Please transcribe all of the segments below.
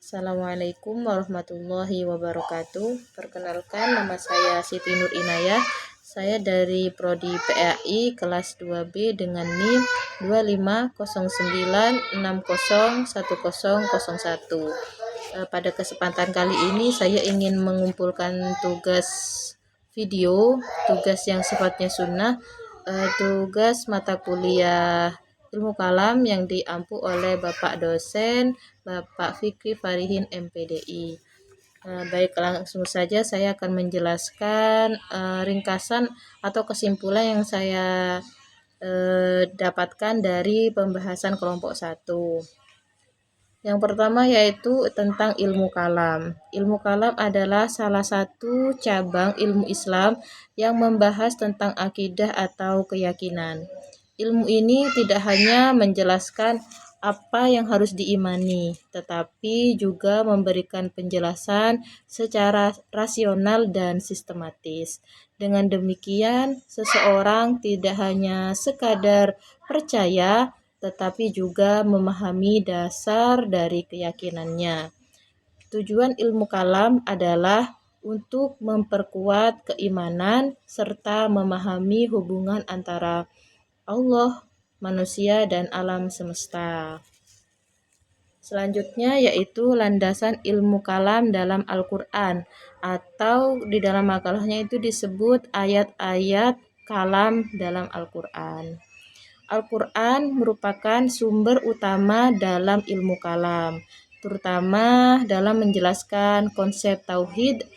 Assalamualaikum warahmatullahi wabarakatuh. Perkenalkan, nama saya Siti Nur Inayah. Saya dari Prodi PAI kelas 2B dengan NIM 2509601001. Pada kesempatan kali ini saya ingin mengumpulkan tugas video, tugas yang sifatnya sunnah, tugas mata kuliah ilmu kalam yang diampu oleh Bapak dosen Bapak Fikri Farihin MPDI. Baik, langsung saja saya akan menjelaskan ringkasan atau kesimpulan yang saya dapatkan dari pembahasan kelompok 1. Yang pertama yaitu tentang ilmu kalam. Ilmu kalam adalah salah satu cabang ilmu Islam yang membahas tentang akidah atau keyakinan. Ilmu ini tidak hanya menjelaskan apa yang harus diimani, tetapi juga memberikan penjelasan secara rasional dan sistematis. Dengan demikian, seseorang tidak hanya sekadar percaya, tetapi juga memahami dasar dari keyakinannya. Tujuan ilmu kalam adalah untuk memperkuat keimanan serta memahami hubungan antara Allah, manusia, dan alam semesta. Selanjutnya yaitu landasan ilmu kalam dalam Al-Quran, atau di dalam makalahnya itu disebut ayat-ayat kalam dalam Al-Quran. Al-Quran merupakan sumber utama dalam ilmu kalam, terutama dalam menjelaskan konsep tauhid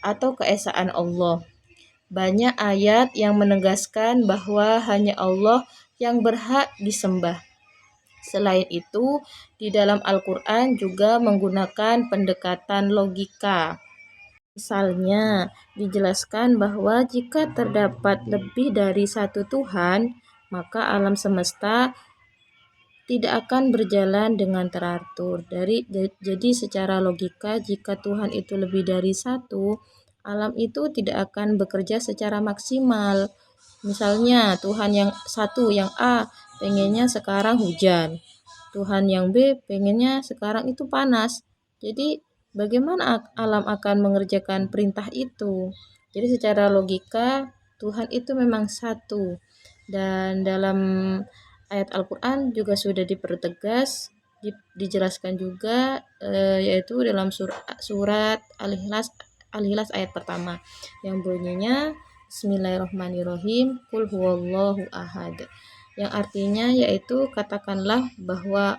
atau keesaan Allah. Banyak ayat yang menegaskan bahwa hanya Allah yang berhak disembah. Selain itu, di dalam Al-Quran juga menggunakan pendekatan logika. Misalnya, dijelaskan bahwa jika terdapat lebih dari satu Tuhan, maka alam semesta tidak akan berjalan dengan teratur. Jadi secara logika, jika Tuhan itu lebih dari satu, alam itu tidak akan bekerja secara maksimal. Misalnya Tuhan yang satu, yang A, pengennya sekarang hujan. Tuhan yang B pengennya sekarang itu panas. Jadi bagaimana alam akan mengerjakan perintah itu? Jadi secara logika Tuhan itu memang satu. Dan dalam ayat Al-Quran juga sudah dipertegas, dijelaskan juga, yaitu dalam surat Al-Ikhlas ayat pertama yang bunyinya Bismillahirrahmanirrahim, Qul huwallahu ahad, yang artinya yaitu katakanlah bahwa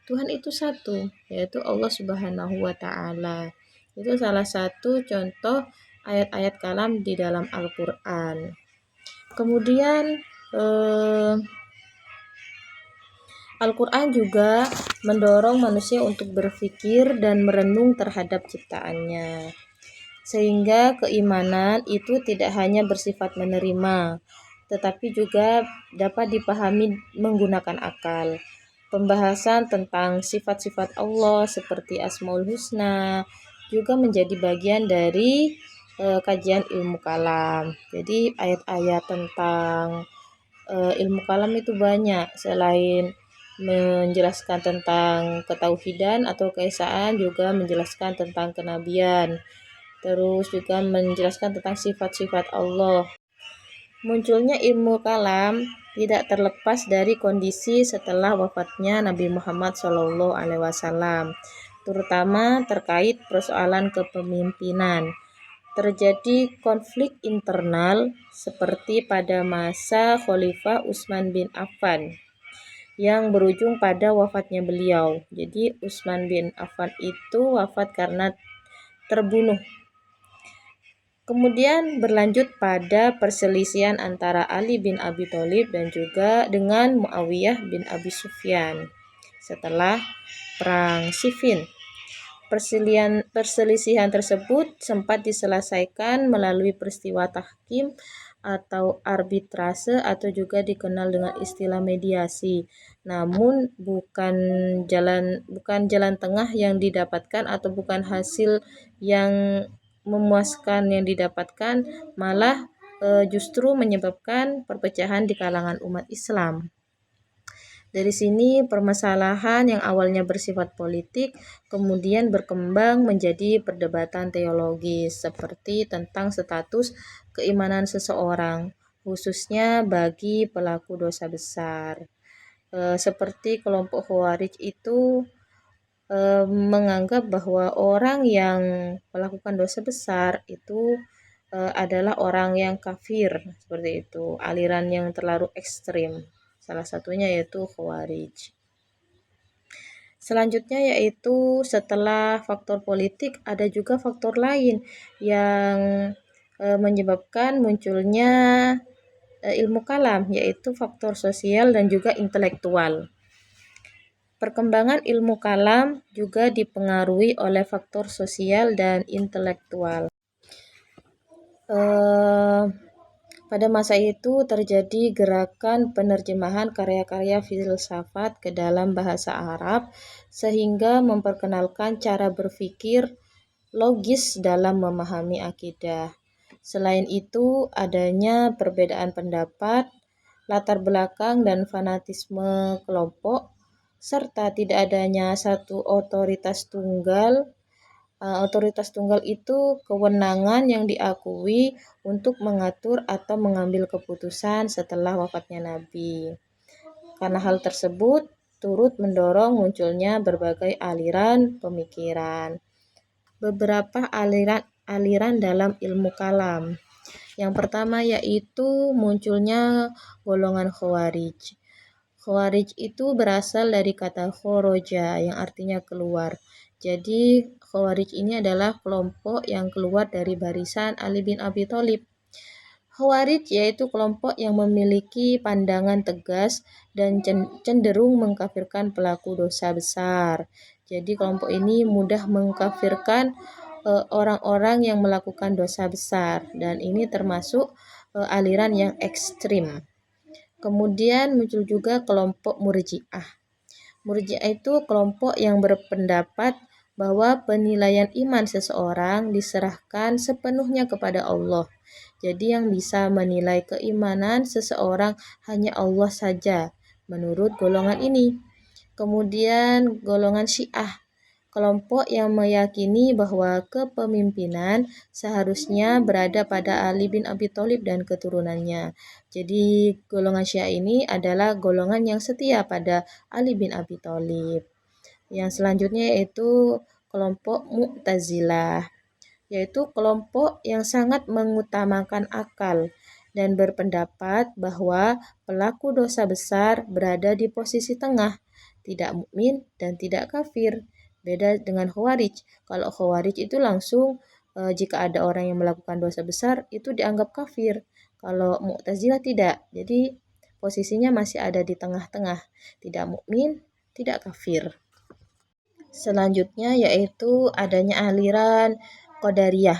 Tuhan itu satu, yaitu Allah Subhanahu wa Ta'ala. Itu salah satu contoh ayat-ayat kalam di dalam Al-Quran. Kemudian Al-Quran juga mendorong manusia untuk berpikir dan merenung terhadap ciptaannya, sehingga keimanan itu tidak hanya bersifat menerima, tetapi juga dapat dipahami menggunakan akal. Pembahasan tentang sifat-sifat Allah seperti Asmaul Husna juga menjadi bagian dari kajian ilmu kalam. Jadi ayat-ayat tentang ilmu kalam itu banyak. Selain menjelaskan tentang ketauhidan atau keesaan, juga menjelaskan tentang kenabian. Terus juga menjelaskan tentang sifat-sifat Allah. Munculnya ilmu kalam tidak terlepas dari kondisi setelah wafatnya Nabi Muhammad SAW, terutama terkait persoalan kepemimpinan. Terjadi konflik internal seperti pada masa Khalifah Utsman bin Affan yang berujung pada wafatnya beliau. Jadi Utsman bin Affan itu wafat karena terbunuh. Kemudian berlanjut pada perselisihan antara Ali bin Abi Thalib dan juga dengan Muawiyah bin Abi Sufyan setelah Perang Siffin. Perselisihan tersebut sempat diselesaikan melalui peristiwa tahkim atau arbitrase atau juga dikenal dengan istilah mediasi. Namun bukan jalan tengah yang didapatkan atau bukan hasil yang memuaskan yang didapatkan, malah justru menyebabkan perpecahan di kalangan umat Islam. Dari sini permasalahan yang awalnya bersifat politik kemudian berkembang menjadi perdebatan teologis seperti tentang status keimanan seseorang, khususnya bagi pelaku dosa besar. Seperti kelompok Khawarij itu menganggap bahwa orang yang melakukan dosa besar itu adalah orang yang kafir, seperti itu, aliran yang terlalu ekstrim. Salah satunya yaitu Khawarij. Selanjutnya yaitu setelah faktor politik ada juga faktor lain yang menyebabkan munculnya ilmu kalam, yaitu faktor sosial dan juga intelektual. Perkembangan ilmu kalam juga dipengaruhi oleh faktor sosial dan intelektual. Pada masa itu terjadi gerakan penerjemahan karya-karya filsafat ke dalam bahasa Arab sehingga memperkenalkan cara berpikir logis dalam memahami akidah. Selain itu, adanya perbedaan pendapat, latar belakang dan fanatisme kelompok, serta tidak adanya satu otoritas tunggal. Otoritas tunggal itu kewenangan yang diakui untuk mengatur atau mengambil keputusan setelah wafatnya Nabi. Karena hal tersebut turut mendorong munculnya berbagai aliran pemikiran. Beberapa aliran dalam ilmu kalam. Yang pertama yaitu munculnya golongan Khawarij. Khawarij itu berasal dari kata khoroja yang artinya keluar. Jadi Khawarij ini adalah kelompok yang keluar dari barisan Ali bin Abi Thalib. Khawarij yaitu kelompok yang memiliki pandangan tegas dan cenderung mengkafirkan pelaku dosa besar. Jadi kelompok ini mudah mengkafirkan orang-orang yang melakukan dosa besar, dan ini termasuk aliran yang ekstrim. Kemudian muncul juga kelompok Murji'ah. Murji'ah itu kelompok yang berpendapat bahwa penilaian iman seseorang diserahkan sepenuhnya kepada Allah. Jadi yang bisa menilai keimanan seseorang hanya Allah saja, menurut golongan ini. Kemudian golongan Syiah, kelompok yang meyakini bahwa kepemimpinan seharusnya berada pada Ali bin Abi Thalib dan keturunannya. Jadi golongan Syiah ini adalah golongan yang setia pada Ali bin Abi Thalib. Yang selanjutnya yaitu kelompok Mu'tazilah, yaitu kelompok yang sangat mengutamakan akal dan berpendapat bahwa pelaku dosa besar berada di posisi tengah, tidak mukmin dan tidak kafir. Beda dengan Khawarij. Kalau Khawarij itu langsung jika ada orang yang melakukan dosa besar itu dianggap kafir. Kalau Mu'tazilah tidak. Jadi posisinya masih ada di tengah-tengah, tidak mukmin, tidak kafir. Selanjutnya yaitu adanya aliran Qadariyah,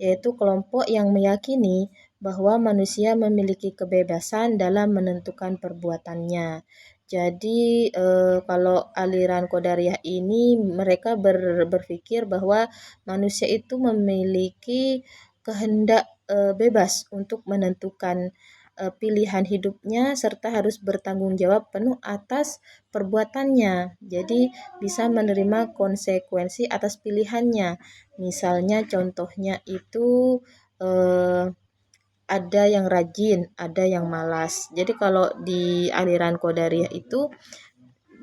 yaitu kelompok yang meyakini bahwa manusia memiliki kebebasan dalam menentukan perbuatannya. Jadi kalau aliran Qadariyah ini mereka berpikir bahwa manusia itu memiliki kehendak bebas untuk menentukan pilihan hidupnya serta harus bertanggung jawab penuh atas perbuatannya. Jadi bisa menerima konsekuensi atas pilihannya. Misalnya contohnya itu ada yang rajin, ada yang malas. Jadi kalau di aliran Qadariyah itu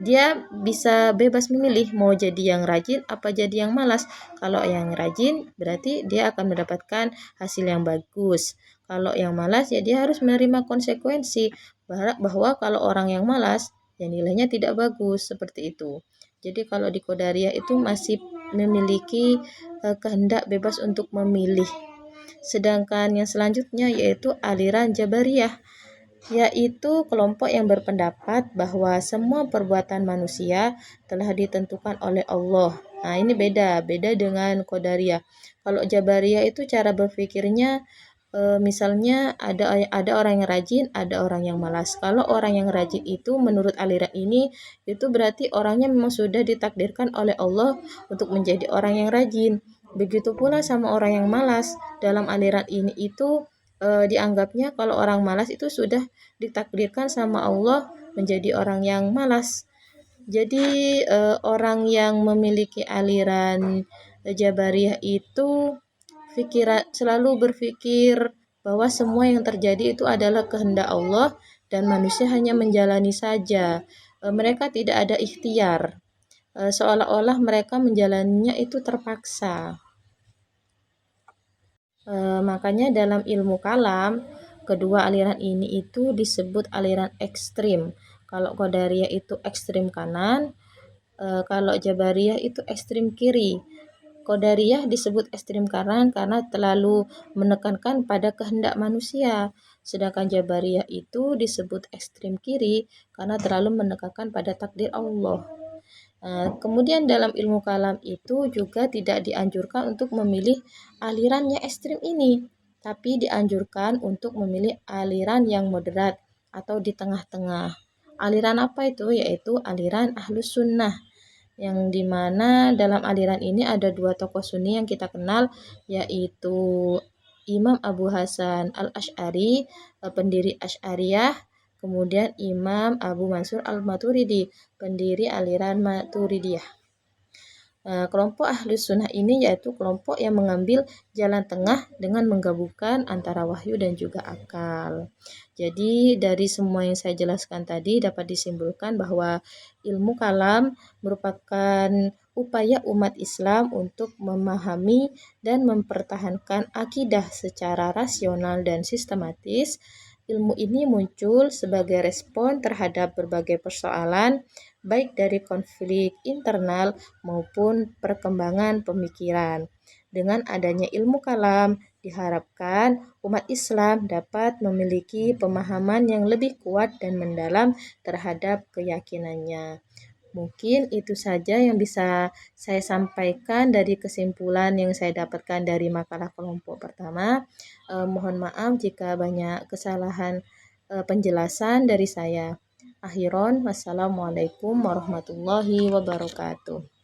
dia bisa bebas memilih mau jadi yang rajin apa jadi yang malas. Kalau yang rajin berarti dia akan mendapatkan hasil yang bagus. Kalau yang malas ya dia harus menerima konsekuensi bahwa kalau orang yang malas ya nilainya tidak bagus, seperti itu. Jadi kalau di Qadariyah itu masih memiliki kehendak bebas untuk memilih. Sedangkan yang selanjutnya yaitu aliran Jabariyah, yaitu kelompok yang berpendapat bahwa semua perbuatan manusia telah ditentukan oleh Allah. Nah, ini beda dengan Qadariyah. Kalau Jabariyah itu cara berpikirnya misalnya ada orang yang rajin, ada orang yang malas. Kalau orang yang rajin itu menurut aliran ini itu berarti orangnya memang sudah ditakdirkan oleh Allah untuk menjadi orang yang rajin. Begitu pula sama orang yang malas. Dalam aliran ini itu dianggapnya kalau orang malas itu sudah ditakdirkan sama Allah menjadi orang yang malas. Jadi orang yang memiliki aliran Jabariyah itu selalu berpikir bahwa semua yang terjadi itu adalah kehendak Allah dan manusia hanya menjalani saja. Mereka tidak ada ikhtiar. Seolah-olah mereka menjalaninya itu terpaksa. Makanya dalam ilmu kalam, kedua aliran ini itu disebut aliran ekstrim. Kalau Qadariyah itu ekstrim kanan, kalau Jabariyah itu ekstrim kiri. Qadariyah disebut ekstrim kanan karena terlalu menekankan pada kehendak manusia. Sedangkan Jabariyah itu disebut ekstrim kiri karena terlalu menekankan pada takdir Allah. Kemudian dalam ilmu kalam itu juga tidak dianjurkan untuk memilih aliran yang ekstrim ini, tapi dianjurkan untuk memilih aliran yang moderat atau di tengah-tengah. Aliran apa itu? Yaitu aliran Ahlus Sunnah, yang dimana dalam aliran ini ada dua tokoh Sunni yang kita kenal, yaitu Imam Abu Hasan Al-Asy'ari, pendiri Asy'ariyah, kemudian Imam Abu Mansur Al-Maturidi, pendiri aliran Maturidiyah. Kelompok Ahlus Sunnah ini yaitu kelompok yang mengambil jalan tengah dengan menggabungkan antara wahyu dan juga akal. Jadi dari semua yang saya jelaskan tadi dapat disimpulkan bahwa ilmu kalam merupakan upaya umat Islam untuk memahami dan mempertahankan akidah secara rasional dan sistematis. Ilmu ini muncul sebagai respon terhadap berbagai persoalan, baik dari konflik internal maupun perkembangan pemikiran. Dengan adanya ilmu kalam, diharapkan umat Islam dapat memiliki pemahaman yang lebih kuat dan mendalam terhadap keyakinannya. Mungkin itu saja yang bisa saya sampaikan dari kesimpulan yang saya dapatkan dari makalah kelompok pertama. Mohon maaf jika banyak kesalahan penjelasan dari saya. Akhiron, wassalamualaikum warahmatullahi wabarakatuh.